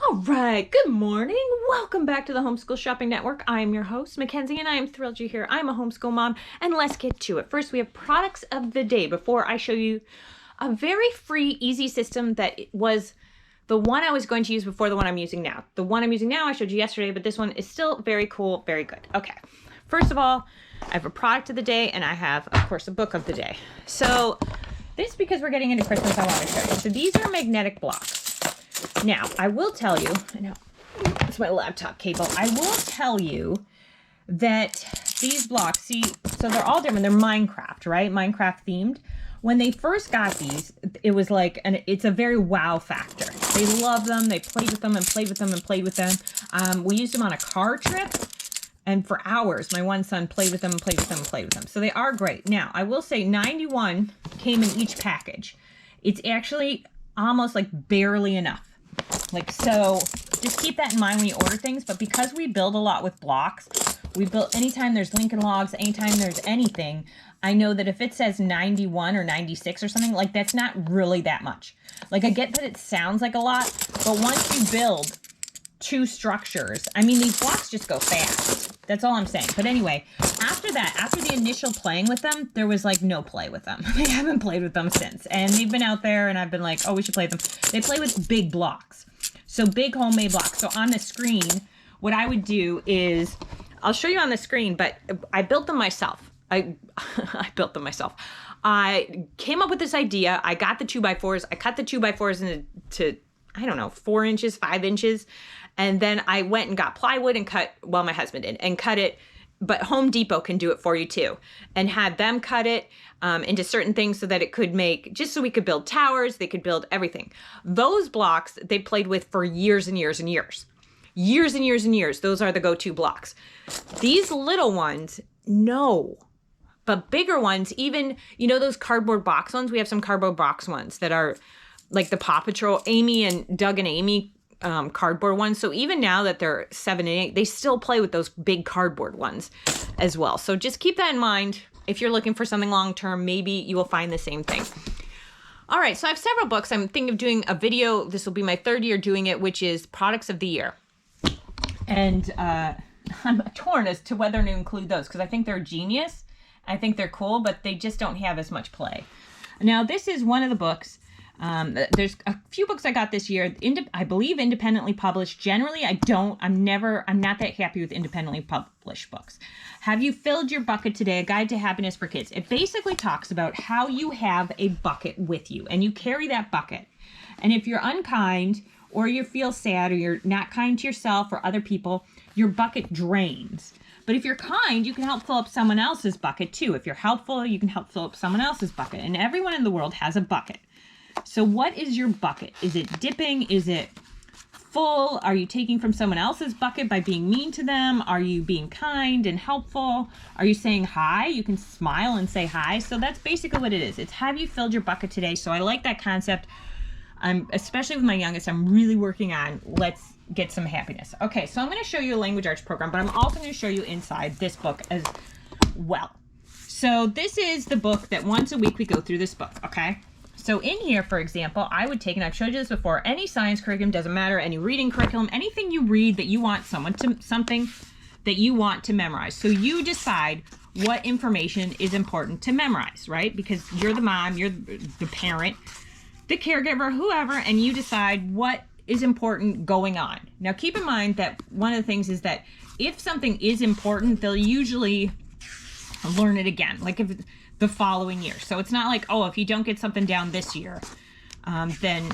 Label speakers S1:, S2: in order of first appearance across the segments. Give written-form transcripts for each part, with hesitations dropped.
S1: All right, good morning. Welcome back to the Homeschool Shopping Network. I'm your host, Mackenzie, and I am thrilled you're here. I'm a homeschool mom, and let's get to it. First, we have products of the day before I show you a very free, easy system that was the one I was going to use before the one I'm using now. The one I'm using now I showed you yesterday, but this one is still very cool, very good. Okay, first of all, I have a product of the day, and I have, of course, a book of the day. So this, because we're getting into Christmas, I want to show you. So these are magnetic blocks. Now, I will tell you, it's my laptop cable. I will tell you that these blocks, see, so they're all different. They're Minecraft, right? Minecraft themed. When they first got these, it was like, it's a very wow factor. They love them. They played with them and played with them and played with them. We used them on a car trip, and for hours, my one son played with them and played with them and played with them. So they are great. Now, I will say 91 came in each package. It's actually almost like barely enough. Like, so just keep that in mind when you order things. But because we build a lot with blocks, we build anytime there's Lincoln Logs, anytime there's anything, I know that if it says 91 or 96 or something, like that's not really that much. Like, I get that it sounds like a lot, but once you build two structures, I mean, these blocks just go fast. That's all I'm saying. But anyway, after that, after the initial playing with them, there was like no play with them. I haven't played with them since. And they've been out there and I've been like, oh, we should play with them. They play with big blocks. So big homemade blocks. So on the screen, what I would do is, I'll show you on the screen, but I built them myself. I built them myself. I came up with this idea. I got the 2x4s. I cut the 2x4s into, I don't know, 4 inches, 5 inches. And then I went and got plywood and cut, well, my husband did, and cut it. But Home Depot can do it for you too. And had them cut it into certain things so that it could make, just so we could build towers, they could build everything. Those blocks they played with for years and years and years. Years and years and years. Those are the go-to blocks. These little ones, no. But bigger ones, even, you know those cardboard box ones? We have some cardboard box ones that are like the Paw Patrol, Amy and Doug and Amy cardboard ones. So even now that they're 7 and 8, they still play with those big cardboard ones as well. So just keep that in mind. If you're looking for something long-term, maybe you will find the same thing. All right, so I have several books. I'm thinking of doing a video. This will be my 3rd year doing it, which is products of the year. And I'm torn as to whether to include those because I think they're genius. I think they're cool, but they just don't have as much play. Now, this is one of the books. There's a few books I got this year, I believe independently published. Generally, I'm not that happy with independently published books. Have You Filled Your Bucket Today? A Guide to Happiness for Kids. It basically talks about how you have a bucket with you and you carry that bucket. And if you're unkind or you feel sad or you're not kind to yourself or other people, your bucket drains. But if you're kind, you can help fill up someone else's bucket too. If you're helpful, you can help fill up someone else's bucket. And everyone in the world has a bucket. So what is your bucket? Is it dipping? Is it full? Are you taking from someone else's bucket by being mean to them? Are you being kind and helpful? Are you saying hi? You can smile and say hi. So that's basically what it is. It's have you filled your bucket today? So I like that concept. Especially with my youngest, I'm really working on let's get some happiness. Okay, so I'm going to show you a language arts program, but I'm also going to show you inside this book as well. So this is the book that once a week we go through this book, okay? So in here, for example, I would take, and I've showed you this before, any science curriculum, doesn't matter, any reading curriculum, anything you read that you want something that you want to memorize. So you decide what information is important to memorize, right? Because you're the mom, you're the parent, the caregiver, whoever, and you decide what is important going on. Now keep in mind that one of the things is that if something is important, they'll usually learn it again. Like if the following year. So it's not like, oh, if you don't get something down this year, then,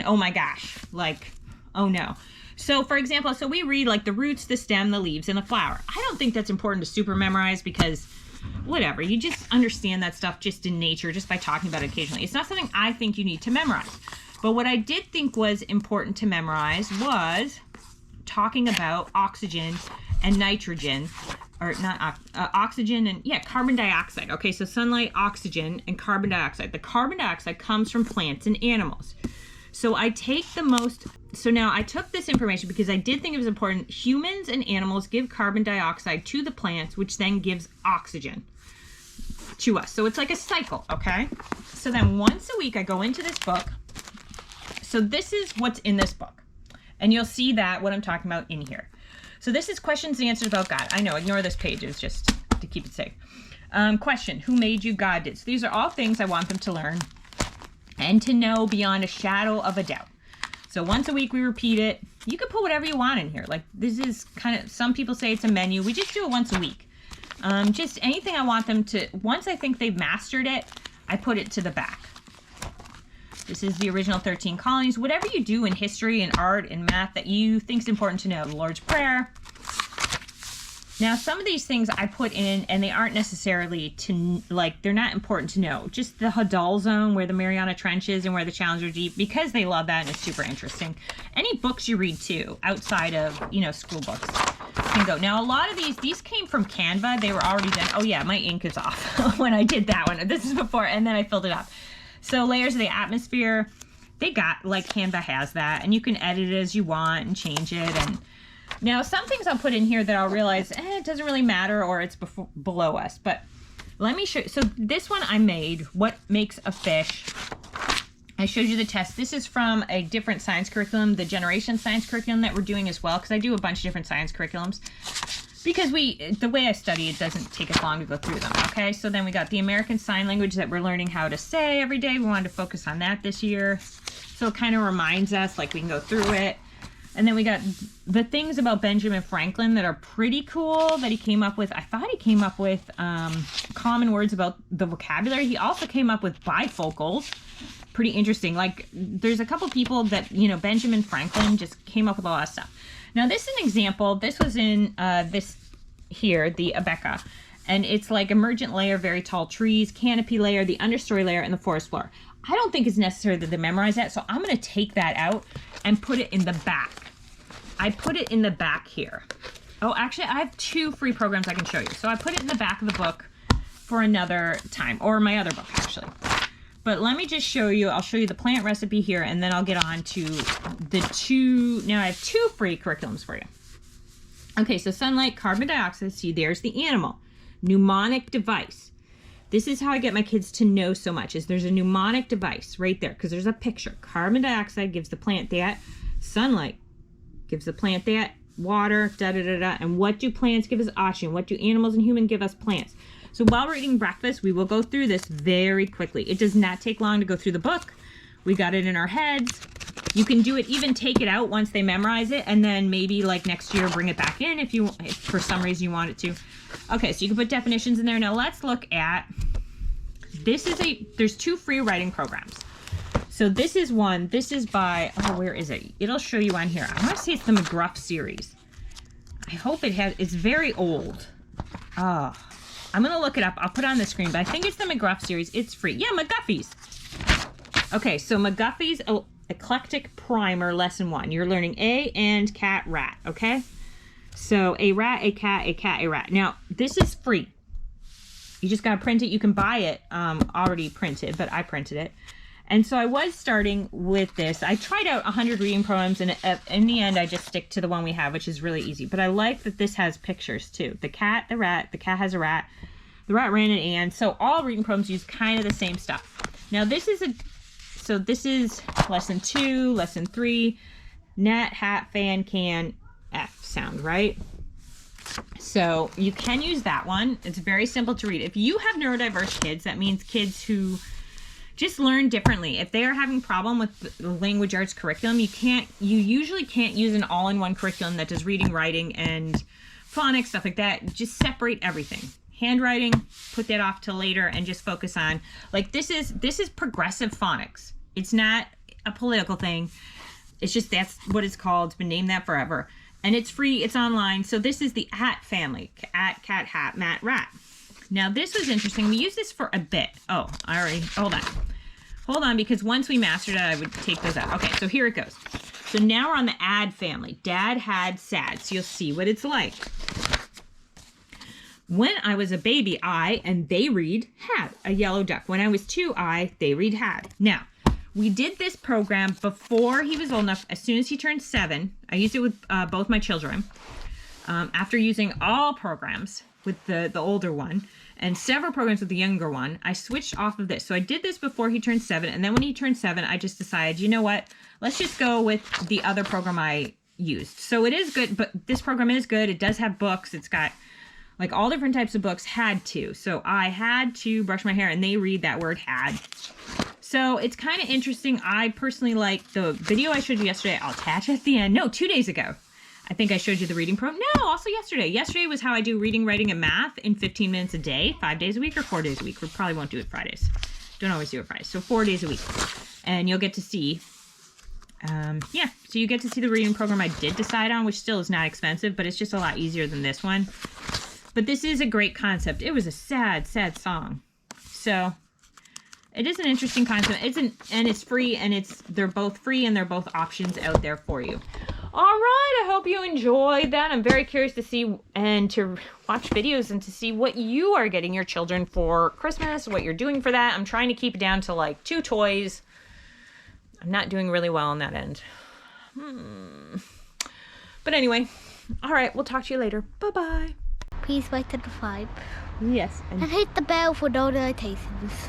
S1: oh my gosh, like, oh no. So for example, so we read like the roots, the stem, the leaves, and the flower. I don't think that's important to super memorize because whatever, you just understand that stuff just in nature, just by talking about it occasionally. It's not something I think you need to memorize. But what I did think was important to memorize was talking about oxygen and nitrogen, or not oxygen and carbon dioxide. Okay, so sunlight, oxygen, and carbon dioxide. The carbon dioxide comes from plants and animals. So I took this information because I did think it was important. Humans and animals give carbon dioxide to the plants, which then gives oxygen to us. So it's like a cycle, okay? So then once a week I go into this book, so this is what's in this book. And you'll see that what I'm talking about in here. So this is questions and answers about God. I know, ignore this page. It's just to keep it safe. Question, who made you? God did. So these are all things I want them to learn and to know beyond a shadow of a doubt. So once a week we repeat it. You can put whatever you want in here. Like this is kind of, some people say it's a menu. We just do it once a week. Just anything I want them to, once I think they've mastered it, I put it to the back. This is the original 13 colonies. Whatever you do in history and art and math that you think is important to know. The Lord's Prayer. Now, some of these things I put in, and they aren't necessarily to, like, they're not important to know. Just the Hadal Zone, where the Mariana Trench is and where the Challenger Deep, because they love that and it's super interesting. Any books you read, too, outside of, you know, school books can go. Now, a lot of these came from Canva. They were already done. Oh, yeah, my ink is off when I did that one. This is before, and then I filled it up. So layers of the atmosphere, they got, like, Canva has that, and you can edit it as you want and change it. And now some things I'll put in here that I'll realize, it doesn't really matter, or it's below us. But let me show you. So this one I made, what makes a fish. I showed you the test. This is from a different science curriculum, the Generation Science curriculum that we're doing as well, because I do a bunch of different science curriculums. Because the way I study, it doesn't take us long to go through them, okay? So then we got the American Sign Language that we're learning how to say every day. We wanted to focus on that this year. So it kind of reminds us, like, we can go through it. And then we got the things about Benjamin Franklin that are pretty cool that he came up with. I thought he came up with common words about the vocabulary. He also came up with bifocals. Pretty interesting. Like, there's a couple people that, you know, Benjamin Franklin just came up with a lot of stuff. Now, this is an example. This was in this here, the Abeka. And it's like emergent layer, very tall trees, canopy layer, the understory layer, and the forest floor. I don't think it's necessary that they memorize that, so I'm going to take that out and put it in the back. I put it in the back here. Oh, actually, I have 2 free programs I can show you. So I put it in the back of the book for another time, or my other book, actually. But let me just show you. I'll show you the plant recipe here, and then I'll get on to the 2. Now I have 2 free curriculums for you. Okay, so sunlight, carbon dioxide. See, there's the animal. Mnemonic device. This is how I get my kids to know so much, is there's a mnemonic device right there, because there's a picture. Carbon dioxide gives the plant that. Sunlight gives the plant that. Water, da-da-da-da. And what do plants give us? Oxygen. What do animals and humans give us? Plants. So while we're eating breakfast, we will go through this very quickly. It does not take long to go through the book. We got it in our heads. You can do it, even take it out once they memorize it, and then maybe like next year bring it back in if for some reason you want it to. Okay, so you can put definitions in there. Now let's look at, there's 2 free writing programs. So this is one, this is by, oh, where is it? It'll show you on here. I want to say it's the McGruff series. I hope it has, it's very old. Oh, I'm going to look it up. I'll put it on the screen, but I think it's the McGruff series. It's free. Yeah, McGuffey's. Okay, so McGuffey's Eclectic Primer Lesson 1. You're learning A and cat, rat, okay? So a rat, a cat, a rat. Now, this is free. You just got to print it. You can buy it already printed, but I printed it. And so I was starting with this. I tried out 100 reading programs, and in the end, I just stick to the one we have, which is really easy. But I like that this has pictures, too. The cat, the rat, the cat has a rat, the rat ran an ant. So all reading programs use kind of the same stuff. Now, this is lesson 2, lesson 3, gnat, hat, fan, can, F sound, right? So you can use that one. It's very simple to read. If you have neurodiverse kids, that means kids who just learn differently. If they are having a problem with the language arts curriculum, you usually can't use an all-in-one curriculum that does reading, writing, and phonics, stuff like that. Just separate everything. Handwriting, put that off till later, and just focus on, like, this is progressive phonics. It's not a political thing. It's just, that's what it's called. It's been named that forever. And it's free. It's online. So this is the at family. At, cat, hat, mat, rat. Now, this was interesting. We used this for a bit. Oh, I already, hold on. Hold on, because once we mastered it, I would take those out. Okay, so here it goes. So now we're on the add family. Dad, had, sad. So you'll see what it's like. When I was a baby, I, and they read, had a yellow duck. When I was 2, they read, had. Now, we did this program before he was old enough. As soon as he turned 7, I used it with both my children. After using all programs, with the older one and several programs with the younger one. I switched off of this. So I did this before he turned 7. And then when he turned 7, I just decided, you know what? Let's just go with the other program I used. So it is good, but this program is good. It does have books. It's got like all different types of books. Had to. So I had to brush my hair, and they read that word had. So it's kind of interesting. I personally like the video I showed you yesterday. I'll attach at the end. No, 2 days ago. I think I showed you the reading program. No, also yesterday. Yesterday was how I do reading, writing, and math in 15 minutes a day, 5 days a week or 4 days a week. We probably won't do it Fridays. Don't always do it Fridays. So 4 days a week. And you'll get to see, yeah, so you get to see the reading program I did decide on, which still is not expensive, but it's just a lot easier than this one. But this is a great concept. It was a sad, sad song. So it is an interesting concept. And it's free, and they're both free, and they're both options out there for you. All right, I hope you enjoyed that. I'm very curious to see and to watch videos and to see what you are getting your children for Christmas, what you're doing for that. I'm trying to keep it down to like 2 toys. I'm not doing really well on that end. But anyway, all right, we'll talk to you later. Bye-bye.
S2: Please like and subscribe.
S1: Yes.
S2: And hit the bell for notifications.